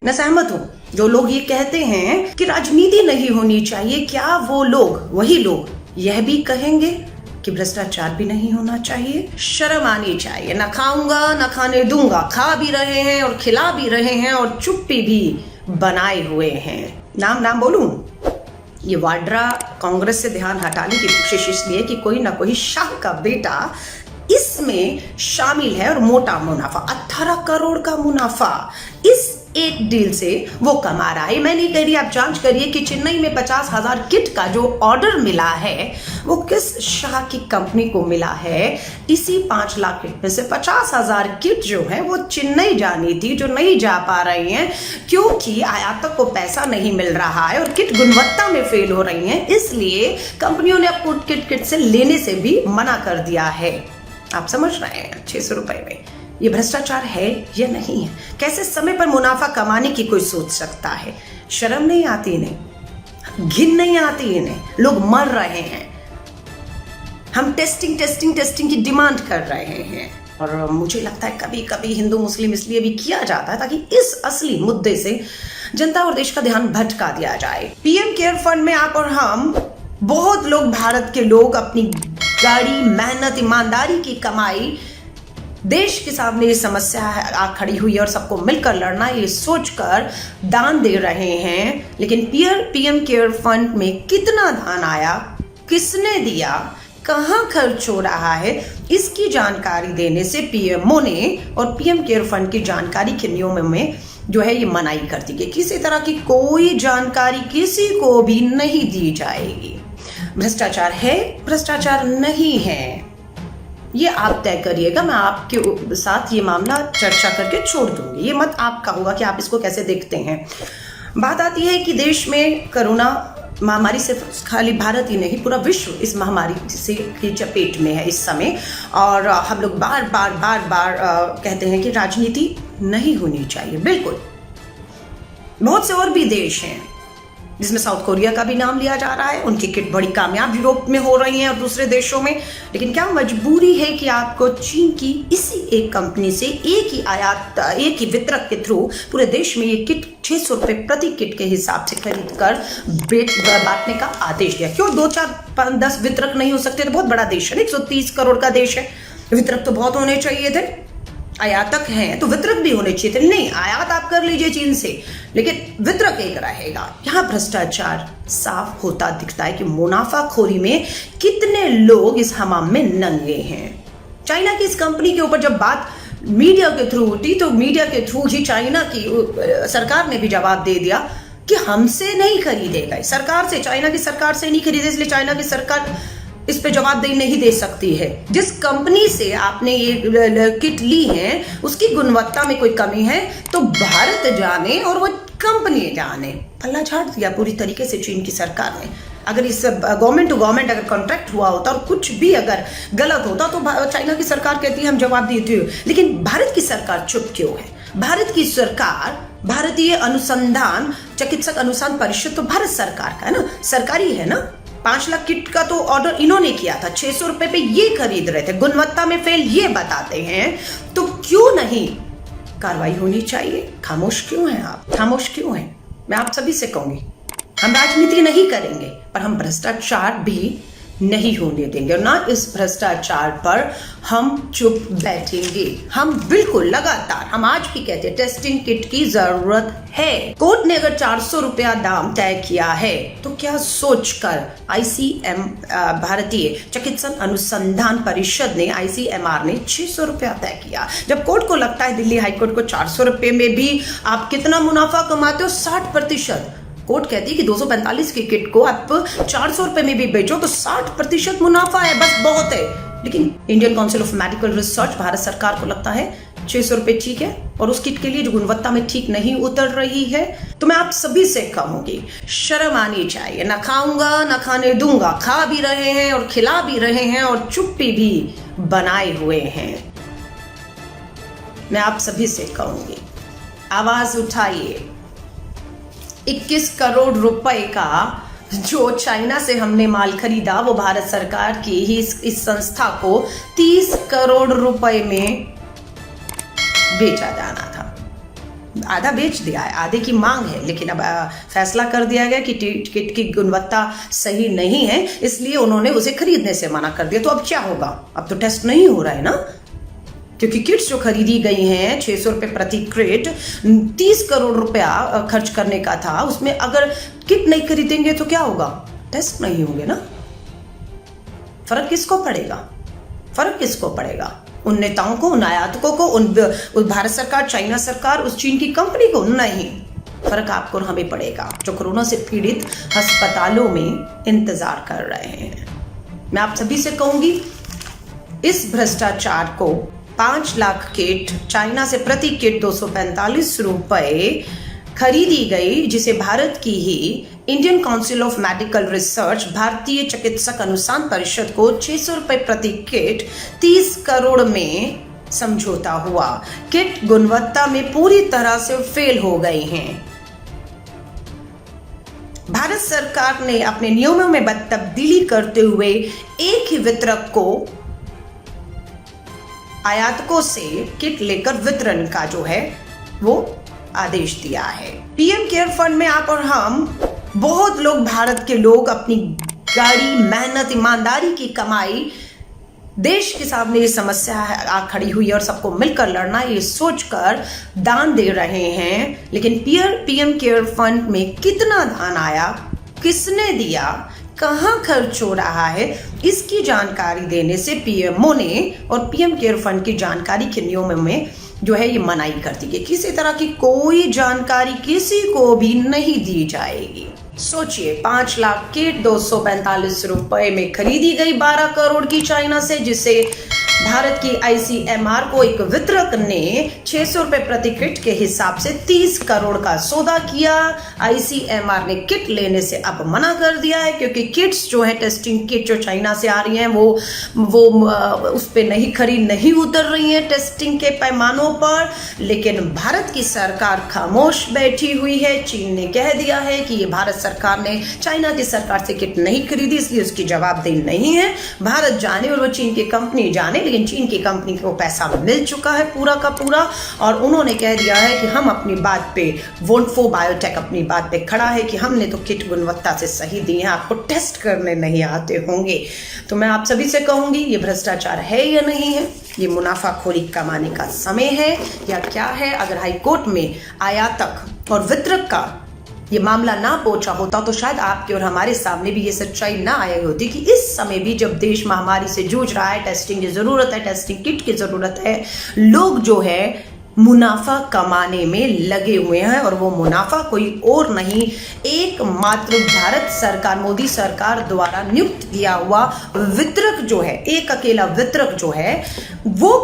मैं सहमत हूँ। जो लोग ये कहते हैं कि राजनीति नहीं होनी चाहिए, क्या वो लोग, वही लोग यह भी कहेंगे कि भ्रष्टाचार भी नहीं होना चाहिए? शर्म आनी चाहिए। न खाऊंगा न खाने दूंगा, खा भी रहे हैं और खिला भी रहे हैं और चुप्पी भी बनाए हुए हैं। नाम बोलूं? ये वाड्रा कांग्रेस से ध्यान हटाने की कोशिश इसलिए कि कोई ना कोई शाह का बेटा इसमें शामिल है और मोटा मुनाफा, 18 करोड़ का मुनाफा इस एक डील से वो कमा रहा है। मैं नहीं कह रही, आप जांच करिए कि चेन्नई में 50,000 किट का जो ऑर्डर मिला है वो किस शाह की कंपनी को मिला है। इसी 5 लाख किट में से 50,000 किट जो है वो चेन्नई जानी थी, जो नहीं जा पा रही हैं क्योंकि आयातक को पैसा नहीं मिल रहा है और किट गुणवत्ता में फेल हो रही हैं। इसलिए कंपनियों ने आपको किट से लेने से भी मना कर दिया है। आप समझ रहे हैं? 600 रुपए में ये भ्रष्टाचार है या नहीं है? कैसे समय पर मुनाफा कमाने की कोई सोच सकता है? शर्म नहीं आती इन्हें? घिन नहीं आती इन्हें? लोग मर रहे हैं, हम टेस्टिंग की डिमांड कर रहे हैं। और मुझे लगता है कभी कभी हिंदू मुस्लिम इसलिए भी किया जाता है ताकि इस असली मुद्दे से जनता और देश का ध्यान भटका दिया जाए। पीएम केयर फंड में आप और हम, बहुत लोग, भारत के लोग अपनी गाड़ी, मेहनत, ईमानदारी की कमाई देश के सामने ये समस्या आ खड़ी हुई है और सबको मिलकर लड़ना, ये सोचकर दान दे रहे हैं। लेकिन पीएम केयर फंड में कितना दान आया, किसने दिया, कहां खर्च हो रहा है, इसकी जानकारी देने से पीएमओ ने और पीएम केयर फंड की जानकारी के नियमों में जो है ये मनाही कर दी गई। किसी तरह की कोई जानकारी किसी को भी नहीं दी जाएगी। भ्रष्टाचार है, भ्रष्टाचार नहीं है, ये आप तय करिएगा। मैं आपके साथ ये मामला चर्चा करके छोड़ दूंगी। ये मत आपका होगा कि आप इसको कैसे देखते हैं। बात आती है कि देश में कोरोना महामारी से खाली भारत ही नहीं, पूरा विश्व इस महामारी से की चपेट में है इस समय। और हम लोग बार बार कहते हैं कि राजनीति नहीं होनी चाहिए। बिल्कुल, बहुत से और भी देश हैं जिसमें साउथ कोरिया का भी नाम लिया जा रहा है, उनकी किट बड़ी कामयाब यूरोप में हो रही हैं और दूसरे देशों में। लेकिन क्या मजबूरी है कि आपको चीन की इसी एक कंपनी से एक ही वितरक के थ्रू पूरे देश में ये किट 600 रुपए प्रति किट के हिसाब से खरीद कर बांटने का आदेश दिया? क्यों 2, 4, 10 वितरक नहीं हो सकते? तो बहुत बड़ा देश है, 130 करोड़ का देश है, वितरक तो बहुत होने चाहिए थे। आयातक हैं तो वितरक भी होने चाहिए थे। नहीं, आयात आप कर लीजिए चीन से, लेकिन वितरक एक रहेगा। यहाँ भ्रष्टाचार साफ होता दिखता है कि मुनाफाखोरी में कितने लोग इस हमाम में नंगे हैं। चाइना की इस कंपनी के ऊपर जब बात मीडिया के थ्रू उठी तो मीडिया के थ्रू ही चाइना की सरकार ने भी जवाब दे दिया कि हमसे नहीं खरीदेगा, सरकार से, चाइना की सरकार से नहीं खरीदे, इसलिए चाइना की सरकार इस पे जवाबदेही नहीं दे सकती है। जिस कंपनी से आपने ये किट ली है उसकी गुणवत्ता में कोई कमी है तो भारत जाने और वो कंपनी जाने। पल्ला झाड़ दिया पूरी तरीके से चीन की सरकार ने। अगर इस गवर्नमेंट टू गवर्नमेंट अगर कॉन्ट्रैक्ट हुआ होता और कुछ भी अगर गलत होता तो चाइना की सरकार कहती है हम जवाब देते हो। लेकिन भारत की सरकार चुप क्यों है? भारत की सरकार, भारतीय अनुसंधान चिकित्सक अनुसंधान परिषद तो भारत सरकार का है ना, सरकारी है ना। 5 लाख किट का तो ऑर्डर इन्होंने किया था, 600 रुपए पे ये खरीद रहे थे, गुणवत्ता में फेल ये बताते हैं, तो क्यों नहीं कार्रवाई होनी चाहिए? खामोश क्यों हैं आप? खामोश क्यों हैं? मैं आप सभी से कहूंगी, हम राजनीति नहीं करेंगे पर हम भ्रष्टाचार भी नहीं होने देंगे और ना इस भ्रष्टाचार पर हम चुप बैठेंगे। हम बिल्कुल लगातार, हम आज भी कहते हैं टेस्टिंग किट की जरूरत है। कोर्ट ने अगर 400 रुपया दाम तय किया है तो क्या सोचकर ICM भारतीय चिकित्सक अनुसंधान परिषद ने, ICMR ने 600 रुपया तय किया। जब कोर्ट को लगता है, दिल्ली हाईकोर्ट को 400 रुपये में भी आप कितना मुनाफा कमाते हो, 60%। कोर्ट कहती है कि 245 की किट को आप 400 रुपए में भी बेचो तो 60% मुनाफा है, बस बहुत है। लेकिन Indian council of medical research, Bharat सरकार को लगता है 600 रुपए ठीक है और उस किट के लिए जो गुणवत्ता में ठीक नहीं उतर रही है। तो मैं आप सभी से कहूंगी, शर्म आनी चाहिए। ना खाऊंगा ना खाने दूंगा, खा भी रहे हैं और खिला भी रहे हैं और चुप्पी भी बनाए हुए हैं। मैं आप सभी से कहूंगी, आवाज उठाइए। 21 करोड़ रुपए का जो चाइना से हमने माल खरीदा वो भारत सरकार की ही इस संस्था को 30 करोड़ रुपए में बेचा जाना था। आधा बेच दिया है, आधे की मांग है, लेकिन अब फैसला कर दिया गया कि किट की गुणवत्ता सही नहीं है, इसलिए उन्होंने उसे खरीदने से मना कर दिया। तो अब क्या होगा? अब तो टेस्ट नहीं हो रहा है ना, क्योंकि किट्स जो खरीदी गई हैं 600 रुपये प्रति क्रेट, 30 करोड़ रुपया खर्च करने का था, उसमें अगर किट नहीं खरीदेंगे तो क्या होगा? टेस्ट नहीं होंगे ना। फर्क किसको पड़ेगा? फर्क किसको पड़ेगा? उन नेताओं को, उन आयातकों को, उन भारत सरकार, चाइना सरकार, उस चीन की कंपनी को? नहीं, फर्क आपको और हमें पड़ेगा जो कोरोना से पीड़ित अस्पतालों में इंतजार कर रहे हैं। मैं आप सभी से कहूंगी, इस भ्रष्टाचार को 5 लाख किट, चाइना से प्रति किट 245 रुपए खरीदी गई, जिसे भारत की ही Indian council of medical research, भारतीय चिकित्सक अनुसंधान परिषद को 600 रुपए प्रति किट 30 करोड़ में समझौता हुआ। किट गुणवत्ता में पूरी तरह से फेल हो गई हैं। भारत सरकार ने अपने नियमों में तब्दीली करते हुए एक ही वितरक को आयातकों से किट लेकर वितरण का जो है वो आदेश दिया है। पीएम केयर फंड में आप और हम, बहुत लोग, भारत के लोग अपनी गाड़ी, मेहनत, ईमानदारी की कमाई, देश के सामने ये समस्या आ खड़ी हुई है और सबको मिलकर लड़ना, ये सोचकर दान दे रहे हैं। लेकिन पीएम केयर फंड में कितना दान आया, किसने दिया, कहां खर्च हो रहा है, इसकी जानकारी देने से पीएमओ ने और पीएम केयर फंड की जानकारी के नियमों में जो है ये मनाही कर दी गई। किसी तरह की कोई जानकारी किसी को भी नहीं दी जाएगी। सोचिए, 5 लाख किट 245 रुपए में खरीदी गई 12 करोड़ की चाइना से, जिसे भारत की आईसीएमआर को एक वितरक ने 600 रुपए प्रति किट के हिसाब से 30 करोड़ का सौदा किया। आईसीएमआर ने किट लेने से अब मना कर दिया है, क्योंकि किट्स जो है, टेस्टिंग किट जो चाइना से आ रही हैं, वो उस पे नहीं उतर रही हैं टेस्टिंग के पैमानों पर। लेकिन भारत की सरकार खामोश बैठी हुई है। चीन ने कह दिया है कि ये भारत सरकार ने चाइना की सरकार से किट नहीं खरीदी, इसलिए उसकी जवाबदेही नहीं है। भारत जाने और वो चीन की कंपनी जाने, लेकिन चीन की कंपनी को पैसा मिल चुका है पूरा का पूरा, और उन्होंने कह दिया है कि हम अपनी बात पे, वोल्फो बायोटेक अपनी बात पे खड़ा है कि हमने तो किट गुणवत्ता से सही दी है, आपको टेस्ट करने नहीं आते होंगे। तो मैं आप सभी से कहूंगी, ये भ्रष्टाचार है या नहीं है? ये मुनाफाखोरी कमाने का समय है या क्या है? अगर हाईकोर्ट में आयातक और वितरक का ये मामला ना पहुंचा होता तो शायद आपके और हमारे सामने भी ये सच्चाई ना आई होती कि इस समय भी, जब देश महामारी से जूझ रहा है, टेस्टिंग की जरूरत है, टेस्टिंग किट की जरूरत है, लोग जो है मुनाफा कमाने में लगे हुए हैं। और वो मुनाफा कोई और नहीं, एकमात्र भारत सरकार, मोदी सरकार द्वारा नियुक्त किया हुआ वितरक जो है, एक अकेला वितरक जो है, वो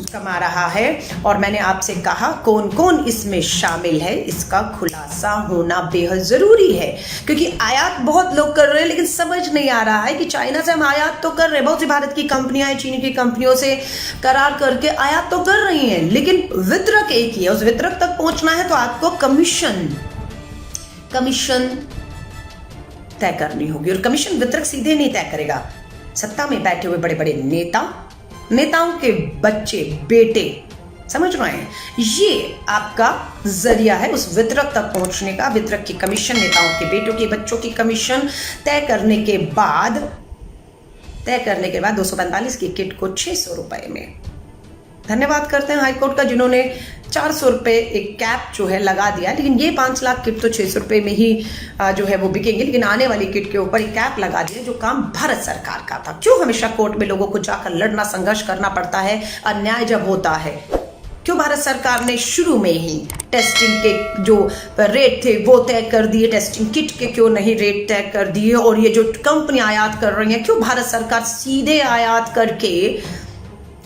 कमा रहा है। और मैंने आपसे कहा कौन कौन इसमें शामिल है, इसका खुलासा होना बेहद जरूरी है, क्योंकि आयात बहुत लोग कर रहे हैं, लेकिन समझ नहीं आ रहा है कि चाइना से हम आयात तो कर रहे हैं, बहुत सी भारत की कंपनियां हैं, चीन की कंपनियों से करार करके आयात तो कर रही हैं, लेकिन वितरक एक ही है। उस वितरक तक पहुंचना है तो आपको कमीशन तय करनी होगी, और कमीशन वितरक सीधे नहीं तय करेगा। सत्ता में बैठे हुए बड़े बड़े नेताओं के बच्चे, बेटे, समझ रहे हैं, ये आपका जरिया है उस वितरक तक पहुंचने का। वितरक की कमीशन, नेताओं के बेटों के बच्चों की कमीशन तय करने के बाद 245 की किट को 600 रुपए में। धन्यवाद करते हैं हाईकोर्ट का, जिन्होंने 400 रुपए एक कैप जो है लगा दिया। लेकिन ये 5 लाख किट तो 600 रुपए में ही जो है वो बिकेंगे, लेकिन आने वाली किट के ऊपर एक कैप लगा दिया, जो काम भारत सरकार का था। क्यों हमेशा कोर्ट में लोगों को जाकर लड़ना, संघर्ष करना पड़ता है अन्याय जब होता है? क्यों भारत सरकार ने शुरू में ही टेस्टिंग के जो रेट थे वो तय कर दिए, टेस्टिंग किट के क्यों नहीं रेट तय कर दिए? और ये जो कंपनी आयात कर रही है, क्यों भारत सरकार सीधे आयात करके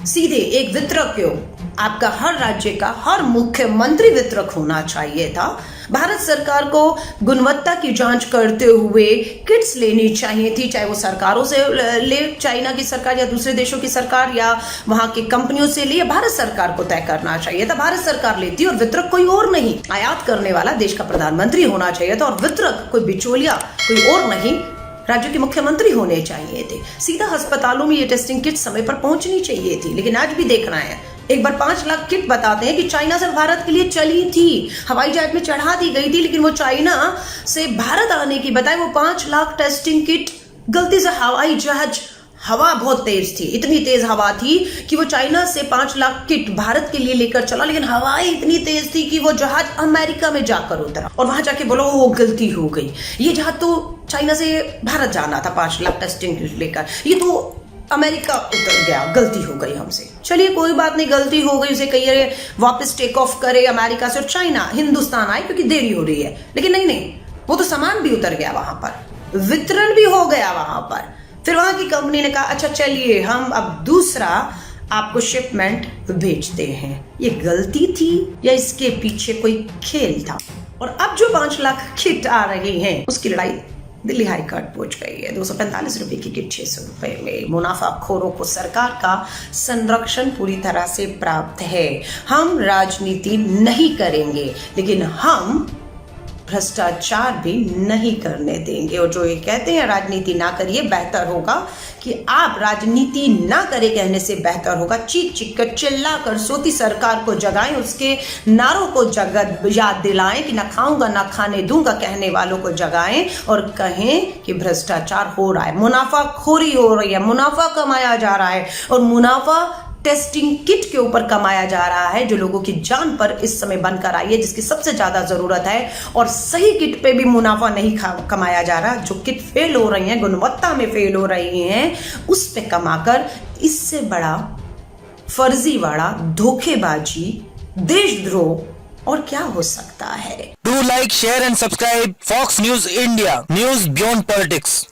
सीधे एक वितरक? क्यों? आपका हर राज्य का हर मुख्यमंत्री वितरक होना चाहिए था। भारत सरकार को गुणवत्ता की जांच करते हुए किट्स लेनी चाहिए थी, चाहे वो सरकारों से ले, चाइना की सरकार या दूसरे देशों की सरकार या वहां की कंपनियों से ले, भारत सरकार को तय करना चाहिए था। भारत सरकार लेती और वितरक कोई और नहीं, आयात करने वाला देश का प्रधानमंत्री होना चाहिए था, और वितरक कोई बिचौलिया कोई और नहीं, राज्यों के मुख्यमंत्री होने चाहिए थे। सीधा अस्पतालों में ये टेस्टिंग किट समय पर पहुंचनी चाहिए थी। लेकिन आज भी देख रहे हैं एक बार 5 लाख किट बताते हैं कि चाइना से भारत के लिए चली थी, हवाई जहाज में चढ़ा दी गई थी, लेकिन वो चाइना से भारत आने की बताए वो 5 लाख टेस्टिंग किट गलती से हवाई जहाज, हवा बहुत तेज थी, इतनी तेज हवा थी कि वो चाइना से 5 लाख किट भारत के लिए लेकर चला, लेकिन हवाएं इतनी तेज थी कि वो जहाज अमेरिका में जाकर उतरा और वहां जाके बोलो वो गलती हो गई, ये जहाज तो चाइना से भारत जाना था 5 लाख टेस्टिंग किट लेकर, ये तो अमेरिका उतर गया, गलती हो गई हमसे। चलिए कोई बात नहीं, गलती हो गई, उसे कहिए वापस टेक ऑफ करे अमेरिका से और चाइना हिंदुस्तान आए क्योंकि देरी हो रही है। लेकिन नहीं, वो तो सामान भी उतर गया वहां पर, वितरण भी हो गया वहां पर। फिर वहां की कंपनी ने कहा अच्छा चलिए हम अब दूसरा आपको शिपमेंट भेजते हैं। ये गलती थी या इसके पीछे कोई खेल था? और अब जो 5 लाख किट आ रही हैं उसकी लड़ाई दिल्ली हाई कोर्ट पहुंच गई है। 245 रुपए की किट 600 रुपए में। मुनाफाखोरों को सरकार का संरक्षण पूरी तरह से प्राप्त है। हम राजनीति नहीं करेंगे, लेकिन हम भ्रष्टाचार भी नहीं करने देंगे। और जो ये कहते हैं राजनीति ना करिए, बेहतर होगा कि आप राजनीति ना करें कहने से बेहतर होगा चीख चीख कर चिल्ला कर सोती सरकार को जगाएं, उसके नारों को याद दिलाएं कि ना खाऊंगा ना खाने दूंगा कहने वालों को जगाएं और कहें कि भ्रष्टाचार हो रहा है, मुनाफाखोरी हो रही है, मुनाफा कमाया जा रहा है और मुनाफा टेस्टिंग किट के ऊपर कमाया जा रहा है जो लोगों की जान पर इस समय बनकर आई है, जिसकी सबसे ज्यादा जरूरत है। और सही किट पे भी मुनाफा नहीं कमाया जा रहा, जो किट फेल हो रही हैं, गुणवत्ता में फेल हो रही हैं, उस पे कमाकर इससे बड़ा फर्जीवाड़ा, धोखेबाजी, देशद्रोह और क्या हो सकता है। Do like, share and subscribe Fox News India, news beyond politics.